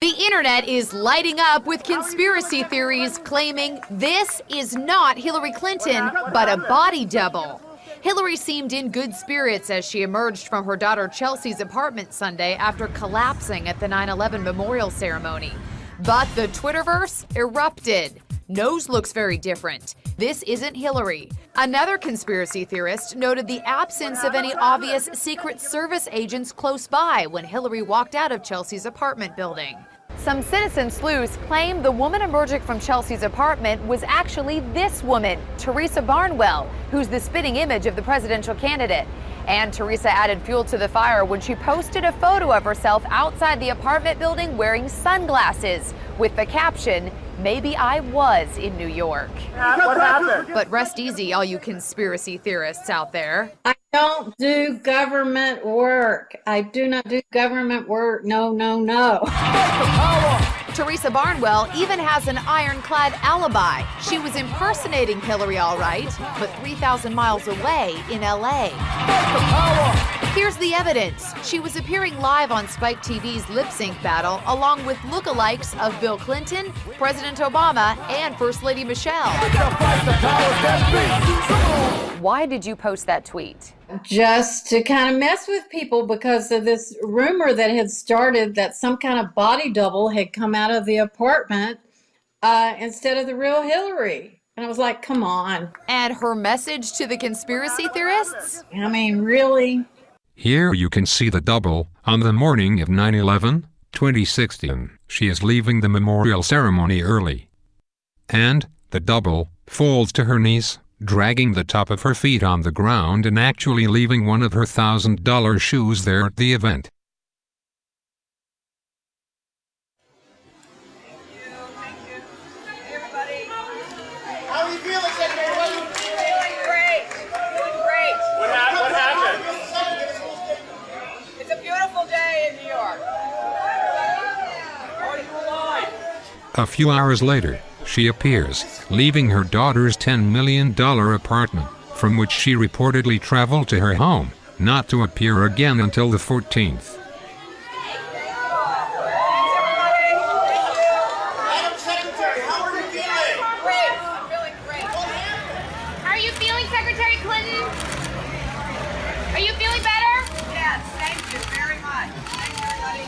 The internet is lighting up with conspiracy theories claiming this is not Hillary Clinton, but a body double. Hillary seemed in good spirits as she emerged from her daughter Chelsea's apartment Sunday after collapsing at the 9/11 memorial ceremony. But the Twitterverse erupted. Nose looks very different. This isn't Hillary. Another conspiracy theorist noted the absence of any obvious Secret Service agents close by when Hillary walked out of Chelsea's apartment building. Some citizen sleuths claim the woman emerging from Chelsea's apartment was actually this woman, Teresa Barnwell, who's the spitting image of the presidential candidate. And Teresa added fuel to the fire when she posted a photo of herself outside the apartment building wearing sunglasses with the caption, "Maybe I was in New York." What happened? But rest easy, all you conspiracy theorists out there. I don't do government work. I do not do government work. No, no, no. Teresa Barnwell even has an ironclad alibi. She was impersonating Hillary all right, but 3,000 miles away in LA. Here's the evidence. She was appearing live on Spike TV's lip sync battle along with lookalikes of Bill Clinton, President Obama, and First Lady Michelle. Why did you post that tweet? Just to kind of mess with people because of this rumor that had started that some kind of body double had come out of the apartment instead of the real Hillary. And I was like, come on. And her message to the conspiracy theorists? I mean, really? Here you can see the double. On the morning of 9/11, 2016, she is leaving the memorial ceremony early. And the double falls to her knees, dragging the top of her feet on the ground and actually leaving one of her $1,000 shoes there at the event. Thank you. Everybody. How are you feeling, Secretary? Feeling great. Feeling great. What happened? It's a beautiful day in New York. Are you alive? A few hours later, she appears, leaving her daughter's $10 million apartment, from which she reportedly traveled to her home, not to appear again until the 14th. Madam Secretary, how are you feeling? Great. I'm feeling great. How are you feeling, Secretary Clinton? Are you feeling better? Yes, thank you very much. Thanks, everybody.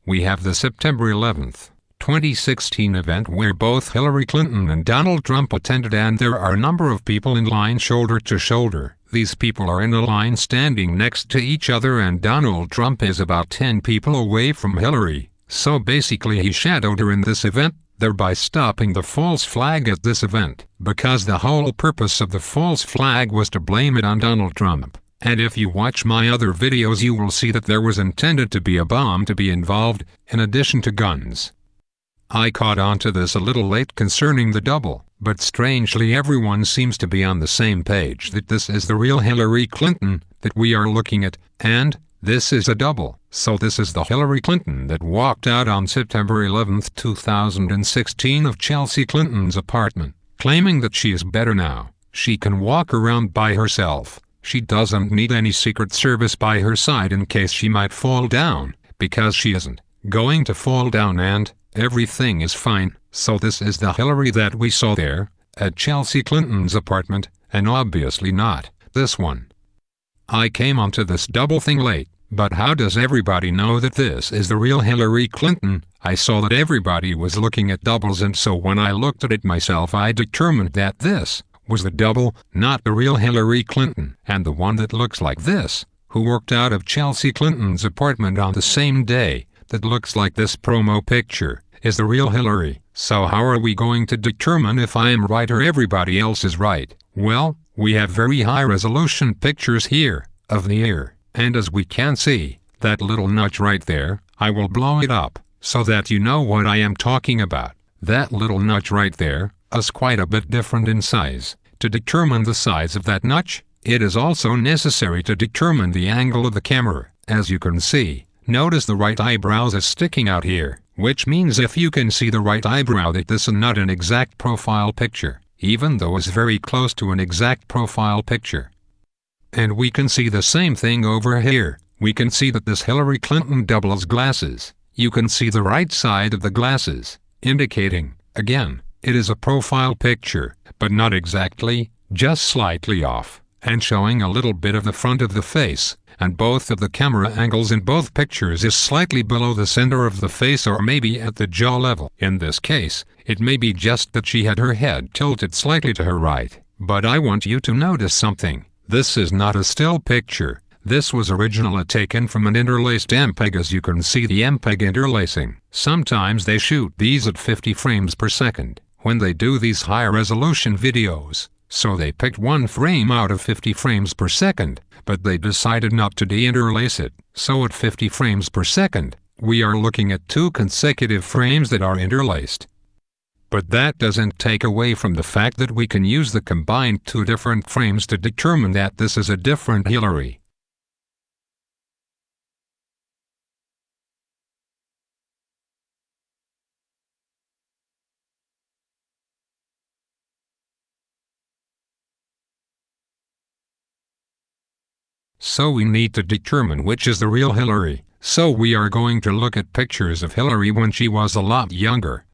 We have the September 11th, 2016 event where both Hillary Clinton and Donald Trump attended, and there are a number of people in line shoulder to shoulder. These people are in a line standing next to each other, and Donald Trump is about 10 people away from Hillary. So basically he shadowed her in this event, thereby stopping the false flag at this event, because the whole purpose of the false flag was to blame it on Donald Trump. And if you watch my other videos you will see that there was intended to be a bomb to be involved, in addition to guns. I caught on to this a little late concerning the double, but strangely everyone seems to be on the same page that this is the real Hillary Clinton that we are looking at, and this is a double. So this is the Hillary Clinton that walked out on September 11, 2016 of Chelsea Clinton's apartment, claiming that she is better now. She can walk around by herself. She doesn't need any Secret Service by her side in case she might fall down, because she isn't going to fall down and everything is fine. So this is the Hillary that we saw there, at Chelsea Clinton's apartment, and obviously not this one. I came onto this double thing late, but how does everybody know that this is the real Hillary Clinton? I saw that everybody was looking at doubles, and so when I looked at it myself I determined that this was the double, not the real Hillary Clinton. And the one that looks like this, who worked out of Chelsea Clinton's apartment on the same day, that looks like this promo picture, is the real Hillary. So how are we going to determine if I am right or everybody else is right? Well, we have very high resolution pictures here, of the ear, and as we can see, that little notch right there, I will blow it up, so that you know what I am talking about. That little notch right there, is quite a bit different in size. To determine the size of that notch, it is also necessary to determine the angle of the camera. As you can see, notice the right eyebrow is sticking out here, which means if you can see the right eyebrow that this is not an exact profile picture. even though it's very close to an exact profile picture. And we can see the same thing over here. We can see that this Hillary Clinton doubles glasses. You can see the right side of the glasses, indicating, again, it is a profile picture, but not exactly, just slightly off, and showing a little bit of the front of the face, and both of the camera angles in both pictures is slightly below the center of the face or maybe at the jaw level. In this case, it may be just that she had her head tilted slightly to her right. But I want you to notice something. This is not a still picture. This was originally taken from an interlaced MPEG, as you can see the MPEG interlacing. Sometimes they shoot these at 50 frames per second when they do these high resolution videos. So they picked one frame out of 50 frames per second, but they decided not to deinterlace it. So at 50 frames per second, we are looking at 2 consecutive frames that are interlaced. But that doesn't take away from the fact that we can use the combined 2 different frames to determine that this is a different Hillary. So we need to determine which is the real Hillary. So we are going to look at pictures of Hillary when she was a lot younger.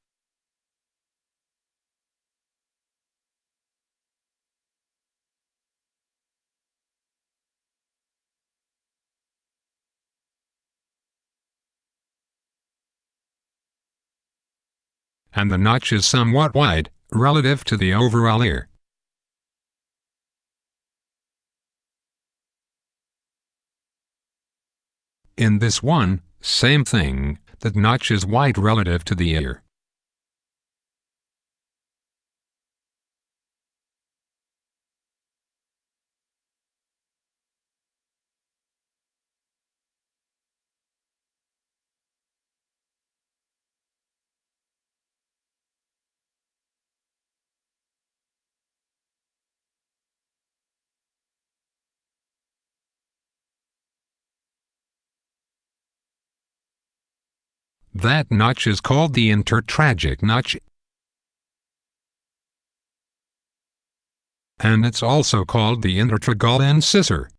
And the notch is somewhat wide, relative to the overall ear. In this one, same thing, the notch is wide relative to the ear. That notch is called the intertragic notch, and it's also called the intertragal incisor.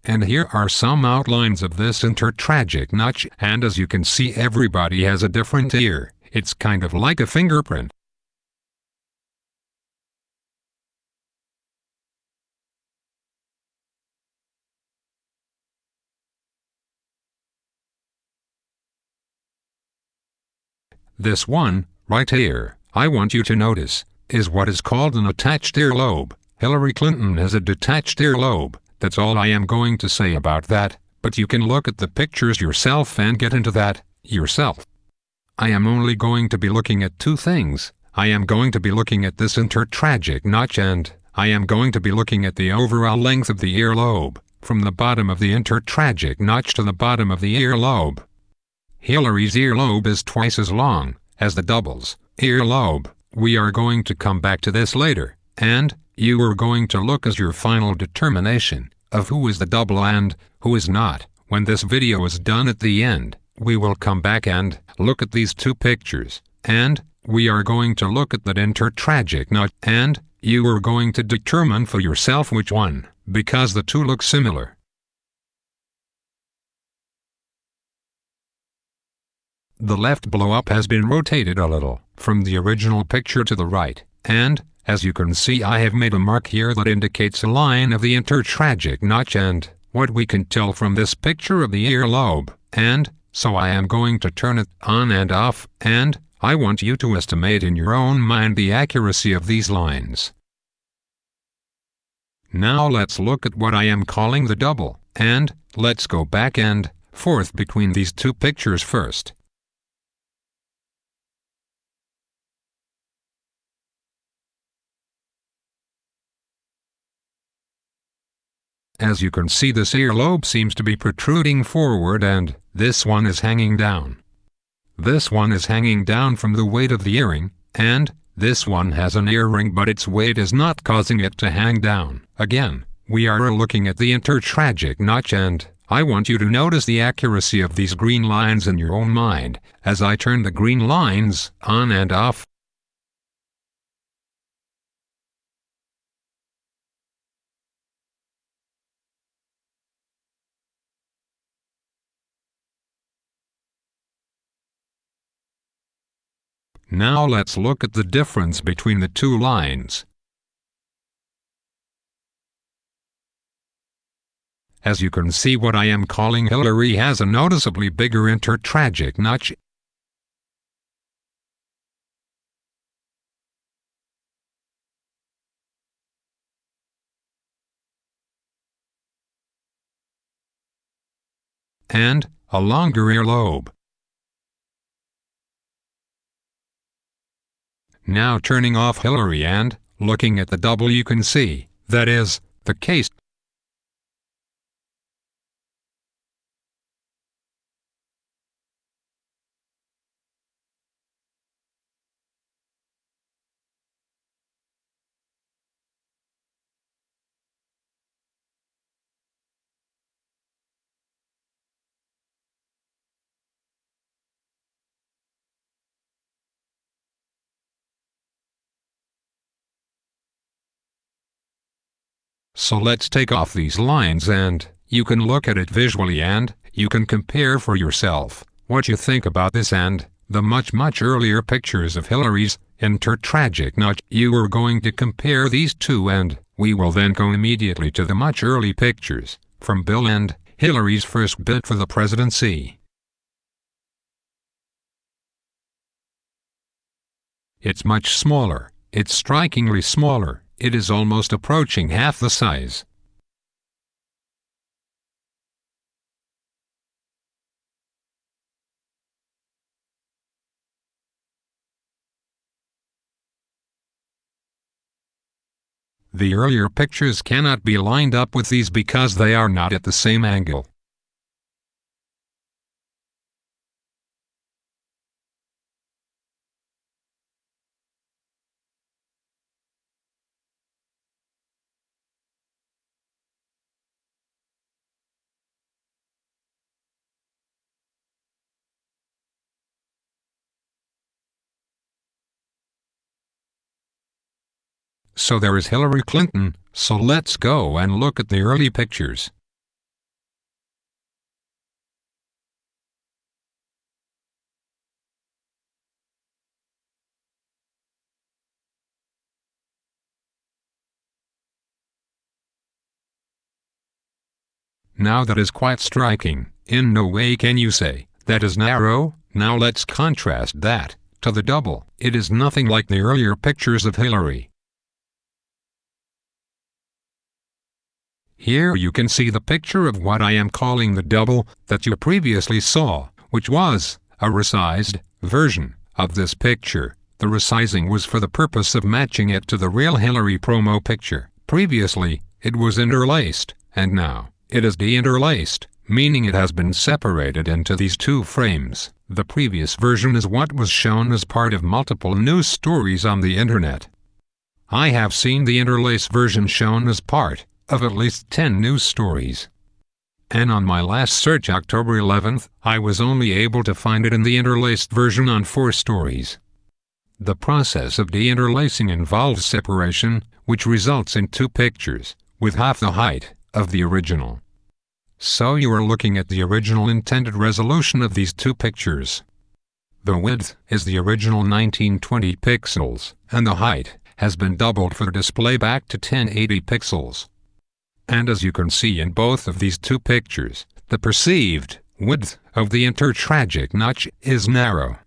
And here are some outlines of this intertragic notch, and as you can see, everybody has a different ear. It's kind of like a fingerprint. This one, right here, I want you to notice, is what is called an attached earlobe. Hillary Clinton has a detached earlobe. That's all I am going to say about that, but you can look at the pictures yourself and get into that yourself. I am only going to be looking at 2 things. I am going to be looking at this intertragic notch, and I am going to be looking at the overall length of the earlobe, from the bottom of the intertragic notch to the bottom of the earlobe. Hillary's earlobe is twice as long as the double's earlobe. We are going to come back to this later, and you are going to look as your final determination of who is the double and who is not. When this video is done at the end, we will come back and look at these 2 pictures, and we are going to look at that intertragic notch, and you are going to determine for yourself which one, because the 2 look similar. The left blow-up has been rotated a little from the original picture to the right, and, as you can see, I have made a mark here that indicates a line of the intertragic notch and what we can tell from this picture of the earlobe, and so I am going to turn it on and off, and I want you to estimate in your own mind the accuracy of these lines. Now let's look at what I am calling the double, and let's go back and forth between these 2 pictures first. As you can see, this earlobe seems to be protruding forward and this one is hanging down. This one is hanging down from the weight of the earring, and this one has an earring but its weight is not causing it to hang down. Again, We are looking at the intertragic notch, and I want you to notice the accuracy of these green lines in your own mind, as I turn the green lines on and off. Now let's look at the difference between the two lines. As you can see, what I am calling Hillary has a noticeably bigger intertragic notch. And a longer earlobe. Now turning off Hillary and looking at the double, you can see that is the case. So let's take off these lines and you can look at it visually and you can compare for yourself what you think about this and the much earlier pictures of Hillary's intertragic notch. You are going to compare these two, and we will then go immediately to the much early pictures from Bill and Hillary's first bid for the presidency. It's much smaller. It's strikingly smaller. It is almost approaching half the size. The earlier pictures cannot be lined up with these because they are not at the same angle. So there is Hillary Clinton, so let's go and look at the early pictures. Now that is quite striking. In no way can you say that is narrow. Now let's contrast that to the double. It is nothing like the earlier pictures of Hillary. Here you can see the picture of what I am calling the double that you previously saw, which was a resized version of this picture. The resizing was for the purpose of matching it to the real Hillary promo picture. Previously, it was interlaced, and now it is deinterlaced, meaning it has been separated into these two frames. The previous version is what was shown as part of multiple news stories on the internet. I have seen the interlaced version shown as part of at least 10 news stories. And on my last search October 11th, I was only able to find it in the interlaced version on 4 stories. The process of deinterlacing involves separation, which results in 2 pictures, with half the height of the original. So you are looking at the original intended resolution of these 2 pictures. The width is the original 1920 pixels, and the height has been doubled for display back to 1080 pixels. And as you can see in both of these 2 pictures, the perceived width of the intertragic notch is narrow.